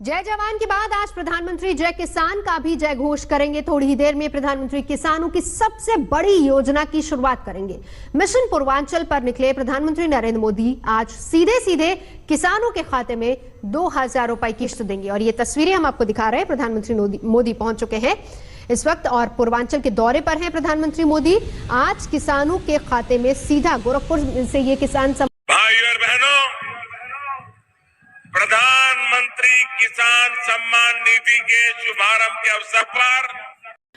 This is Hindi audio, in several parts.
जय जवान के बाद आज प्रधानमंत्री जय किसान का भी जय घोष करेंगे। थोड़ी ही देर में प्रधानमंत्री किसानों की सबसे बड़ी योजना की शुरुआत करेंगे। मिशन पूर्वांचल पर निकले प्रधानमंत्री नरेंद्र मोदी आज सीधे सीधे किसानों के खाते में 2,000 रुपए की किस्त देंगे और ये तस्वीरें हम आपको दिखा रहे हैं। प्रधानमंत्री मोदी पहुंच चुके हैं इस वक्त और पूर्वांचल के दौरे पर हैं प्रधानमंत्री मोदी। आज किसानों के खाते में सीधा गोरखपुर से ये किसान भाइयों और बहनों, प्रधानमंत्री किसान सम्मान निधि के शुभारंभ के अवसर पर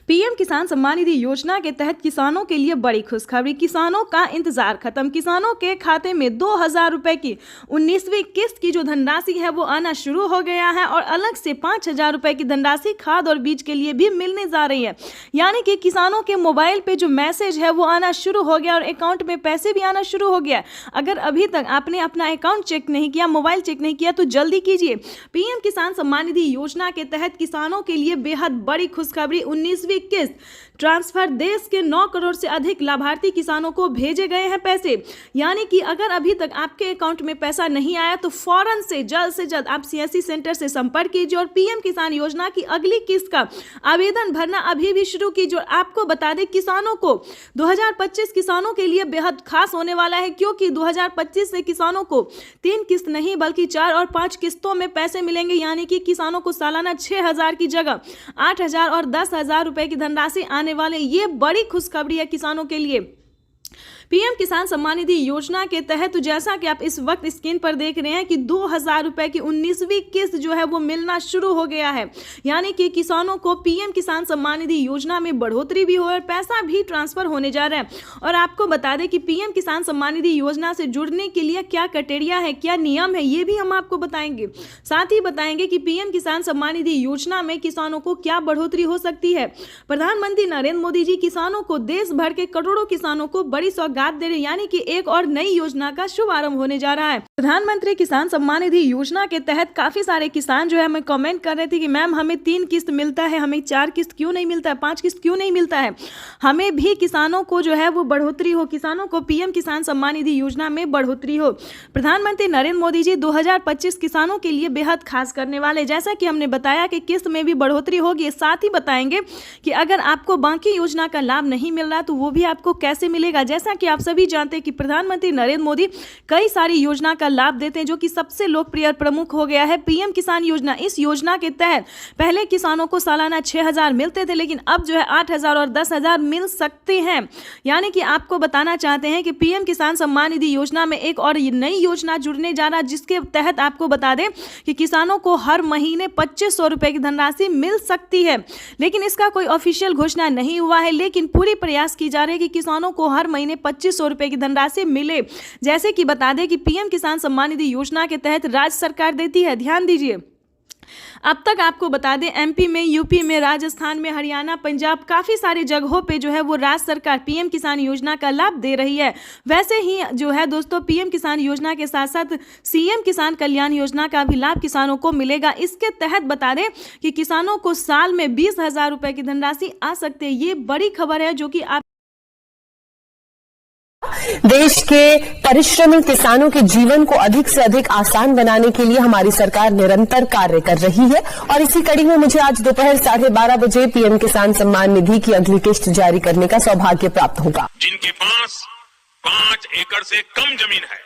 पीएम किसान सम्मान निधि योजना के तहत किसानों के लिए बड़ी खुशखबरी। किसानों का इंतजार खत्म। किसानों के खाते में 2,000 रुपए की 19वीं किस्त की जो धनराशि है वो आना शुरू हो गया है और अलग से 5,000 रुपए की धनराशि खाद और बीज के लिए भी मिलने जा रही है। यानी कि किसानों के मोबाइल पे जो मैसेज है वो आना शुरू हो गया और अकाउंट में पैसे भी आना शुरू हो गया। अगर अभी तक आपने अपना अकाउंट चेक नहीं किया, मोबाइल चेक नहीं किया तो जल्दी कीजिए। पीएम किसान सम्मान निधि योजना के तहत किसानों के लिए बेहद बड़ी खुशखबरी। 19वीं किस्त ट्रांसफर। देश के 9 करोड़ से अधिक लाभार्थी किसानों को भेजे गए हैं पैसे। यानी कि अगर अभी तक आपके अकाउंट में पैसा नहीं आया तो फौरन से जल्द आप सीएससी सेंटर से संपर्क कीजिए और पीएम किसान योजना की अगली किस्त का आवेदन भरना अभी भी शुरू कीजिए। और आपको बता दें, किसानों को 2025 किसानों के लिए बेहद खास होने वाला है, क्योंकि 2025 से किसानों को 3 किस्त नहीं बल्कि 4 और 5 किस्तों में पैसे मिलेंगे। यानी कि किसानों को सालाना 6,000 की जगह 8,000 और 10,000 रुपए की धनराशि आने वाले। ये बड़ी खुशखबरी है किसानों के लिए। पीएम किसान सम्मान निधि योजना के तहत तो जैसा कि आप इस वक्त स्क्रीन पर देख रहे हैं कि 2,000 रुपए की 19वीं किस्त जो है वो मिलना शुरू हो गया है। यानी कि किसानों को पीएम किसान सम्मान निधि योजना में बढ़ोतरी भी हो और पैसा भी ट्रांसफर होने जा रहा है। और आपको बता दें कि पीएम किसान सम्मान निधि योजना से जुड़ने के लिए क्या क्राइटेरिया है, क्या नियम है, ये भी हम आपको बताएंगे। साथ ही बताएंगे कि पीएम किसान सम्मान निधि योजना में किसानों को क्या बढ़ोतरी हो सकती है। प्रधानमंत्री नरेंद्र मोदी जी किसानों को, देश भर के करोड़ों किसानों को बड़ी सौगात दे रहे, यानी कि एक और नई योजना का शुभारंभ होने जा रहा है। प्रधानमंत्री किसान सम्मान निधि योजना के तहत काफी सारे किसान जो है हमें कमेंट कर रहे थे कि मैम हमें 3 किस्त मिलता है, हमें 4 किस्त क्यों नहीं मिलता है, 5 किस्त क्यों नहीं मिलता है। हमें भी किसानों को जो है वो बढ़ोतरी हो, किसानों को पीएम किसान सम्मान निधि योजना में बढ़ोतरी हो। प्रधानमंत्री नरेंद्र मोदी जी 2025 किसानों के लिए बेहद खास करने वाले। जैसा कि हमने बताया कि किस्त में भी बढ़ोतरी होगी। साथ ही बताएंगे कि अगर आपको बाकी योजना का लाभ नहीं मिल रहा तो वो भी आपको कैसे मिलेगा। जैसा कि आप सभी जानते हैं कि प्रधानमंत्री नरेंद्र मोदी कई सारी योजना का लाभ देते हैं, जो कि सबसे लोकप्रिय प्रमुख हो गया है पीएम किसान योजना। इस योजना के तहत पहले किसानों को सालाना 6,000 मिलते थे, लेकिन अब जो है 8,000 और 10,000 मिल सकते हैं। यानी कि आपको बताना चाहते हैं कि पीएम किसान सम्मान निधि योजना में एक और नई योजना जुड़ने जा रहा है, जिसके तहत आपको बता दें कि किसानों को हर महीने 2,500 रुपए की धनराशि मिल सकती है। लेकिन इसका कोई ऑफिशियल घोषणा नहीं हुआ है, लेकिन पूरी प्रयास की जा रही है कि किसानों को हर महीने 2,500 रुपए की धनराशि मिले। जैसे कि बता दें कि पीएम किसान सम्मान निधि योजना के तहत राज्य सरकार देती है। ध्यान दीजिए, अब तक आपको बता दें एमपी में, यूपी में, राजस्थान में, हरियाणा, पंजाब, काफ़ी सारे जगहों पे जो है वो राज्य सरकार पीएम किसान योजना का लाभ दे रही है। वैसे ही जो है दोस्तों, पीएम किसान योजना के साथ साथ सीएम किसान कल्याण योजना का भी लाभ किसानों को मिलेगा। इसके तहत बता दें कि किसानों को साल में 20,000 रुपए की धनराशि आ सकते हैं। ये बड़ी खबर है जो कि आप देश के परिश्रमी किसानों के जीवन को अधिक से अधिक आसान बनाने के लिए हमारी सरकार निरंतर कार्य कर रही है और इसी कड़ी में मुझे आज दोपहर 12:30 बजे पीएम किसान सम्मान निधि की अगली किस्त जारी करने का सौभाग्य प्राप्त होगा। जिनके पास 5 एकड़ से कम जमीन है,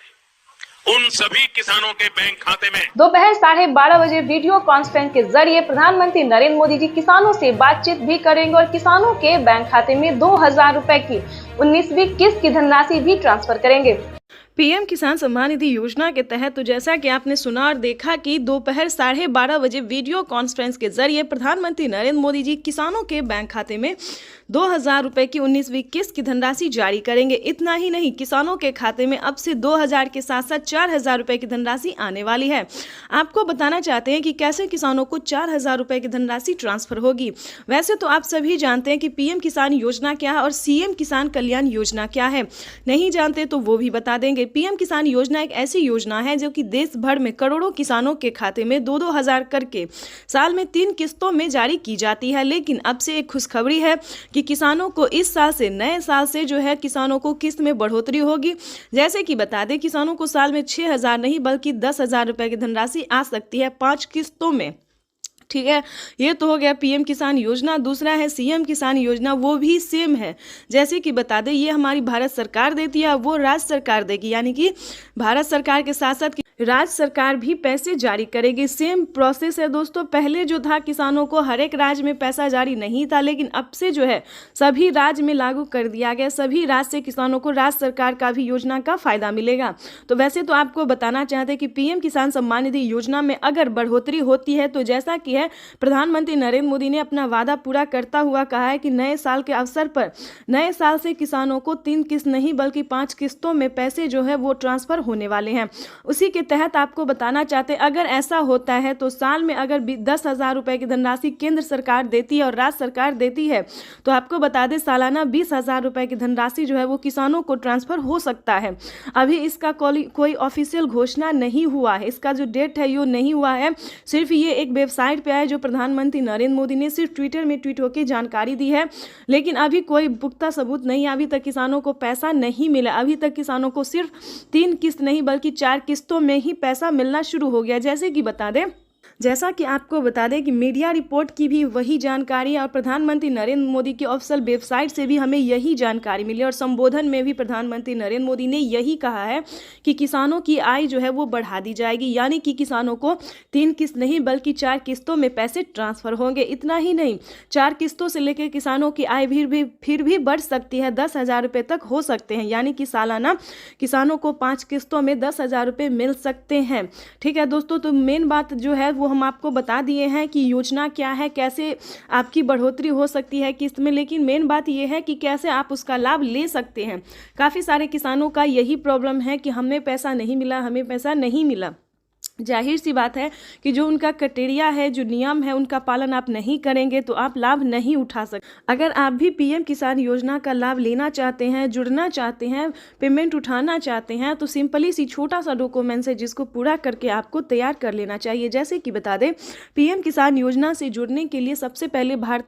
उन सभी किसानों के बैंक खाते में दोपहर 12:30 बजे वीडियो कॉन्फ्रेंस के जरिए प्रधानमंत्री नरेंद्र मोदी जी किसानों से बातचीत भी करेंगे और किसानों के बैंक खाते में 2,000 रुपए की 19वीं किस्त की धनराशि भी ट्रांसफर करेंगे। पीएम किसान सम्मान निधि योजना के तहत तो जैसा कि आपने सुना और देखा कि दोपहर 12:30 बजे वीडियो कॉन्फ्रेंस के जरिए प्रधानमंत्री नरेंद्र मोदी जी किसानों के बैंक खाते में 2,000 रुपए की 19वीं किस्त की धनराशि जारी करेंगे। इतना ही नहीं, किसानों के खाते में अब से 2,000 के साथ साथ 4,000 रुपए की धनराशि आने वाली है। आपको बताना चाहते हैं कि कैसे किसानों को 4,000 रुपए की धनराशि ट्रांसफर होगी। वैसे तो आप सभी जानते हैं कि पीएम किसान योजना क्या है और सीएम किसान कल्याण योजना क्या है। नहीं जानते तो वो भी बता देंगे। पीएम किसान योजना एक ऐसी योजना है जो कि देश भर में करोड़ों किसानों के खाते में 2-2 हज़ार करके साल में 3 किस्तों में जारी की जाती है। लेकिन अब से एक खुशखबरी है कि किसानों को इस साल से, नए साल से जो है किसानों को किस्त में बढ़ोतरी होगी। जैसे कि बता दें, किसानों को साल में 6,000 नहीं बल्कि 10,000 रुपए की धनराशि आ सकती है 5 किस्तों में। ठीक है, ये तो हो गया पीएम किसान योजना। दूसरा है सीएम किसान योजना, वो भी सेम है। जैसे कि बता दें, ये हमारी भारत सरकार देती है, वो राज्य सरकार देगी, यानी कि भारत सरकार के साथ साथ राज्य सरकार भी पैसे जारी करेगी। सेम प्रोसेस है दोस्तों। पहले जो था किसानों को हर एक राज्य में पैसा जारी नहीं था, लेकिन अब से जो है सभी राज्य में लागू कर दिया गया। सभी राज्य से किसानों को राज्य सरकार का भी योजना का फायदा मिलेगा। तो वैसे तो आपको बताना चाहते हैं कि पीएम किसान सम्मान निधि योजना में अगर बढ़ोतरी होती है तो जैसा कि है प्रधानमंत्री नरेंद्र मोदी ने अपना वादा पूरा करता हुआ कहा है कि नए साल के अवसर पर नए साल से किसानों को 3 किस्त नहीं बल्कि 5 किस्तों में पैसे जो है वो ट्रांसफर होने वाले हैं। उसी के तहत आपको बताना चाहते हैं, अगर ऐसा होता है तो साल में अगर 10,000 रुपए की धनराशि केंद्र सरकार देती है और राज्य सरकार देती है तो आपको बता दें सालाना 20,000 रुपए की धनराशि जो है वो किसानों को ट्रांसफर हो सकता है। अभी इसका कोई ऑफिशियल घोषणा नहीं हुआ है, इसका जो डेट है ये नहीं हुआ है। सिर्फ ये एक वेबसाइट पे है जो प्रधानमंत्री नरेंद्र मोदी ने सिर्फ ट्विटर में ट्वीट होकर जानकारी दी है, लेकिन अभी कोई पुख्ता सबूत नहीं है। अभी तक किसानों को पैसा नहीं मिला। अभी तक किसानों को सिर्फ 3 किस्त नहीं बल्कि 4 किस्तों में ही पैसा मिलना शुरू हो गया। जैसा कि आपको बता दें कि मीडिया रिपोर्ट की भी वही जानकारी है और प्रधानमंत्री नरेंद्र मोदी की ऑफिशियल वेबसाइट से भी हमें यही जानकारी मिली और संबोधन में भी प्रधानमंत्री नरेंद्र मोदी ने यही कहा है कि किसानों की आय जो है वो बढ़ा दी जाएगी, यानी कि किसानों को 3 किस्त नहीं बल्कि 4 किस्तों में पैसे ट्रांसफर होंगे। इतना ही नहीं, 4 किस्तों से लेकर किसानों की आय फिर भी बढ़ सकती है, 10,000 रुपये तक हो सकते हैं, यानी कि सालाना किसानों को 5 किस्तों में 10,000 रुपये मिल सकते हैं। ठीक है दोस्तों, तो मेन बात जो है वो हम आपको बता दिए हैं कि योजना क्या है, कैसे आपकी बढ़ोतरी हो सकती है किस्त में, लेकिन मेन बात यह है कि कैसे आप उसका लाभ ले सकते हैं। काफ़ी सारे किसानों का यही प्रॉब्लम है कि हमें पैसा नहीं मिला। जाहिर सी बात है कि जो उनका क्राइटेरिया है, जो नियम है, उनका पालन आप नहीं करेंगे तो आप लाभ नहीं उठा सकते। अगर आप भी पीएम किसान योजना का लाभ लेना चाहते हैं, जुड़ना चाहते हैं, पेमेंट उठाना चाहते हैं, तो सिंपली सी छोटा सा डॉक्यूमेंट्स है जिसको पूरा करके आपको तैयार कर लेना चाहिए। जैसे कि बता दें, पीएम किसान योजना से जुड़ने के लिए सबसे पहले भारतीय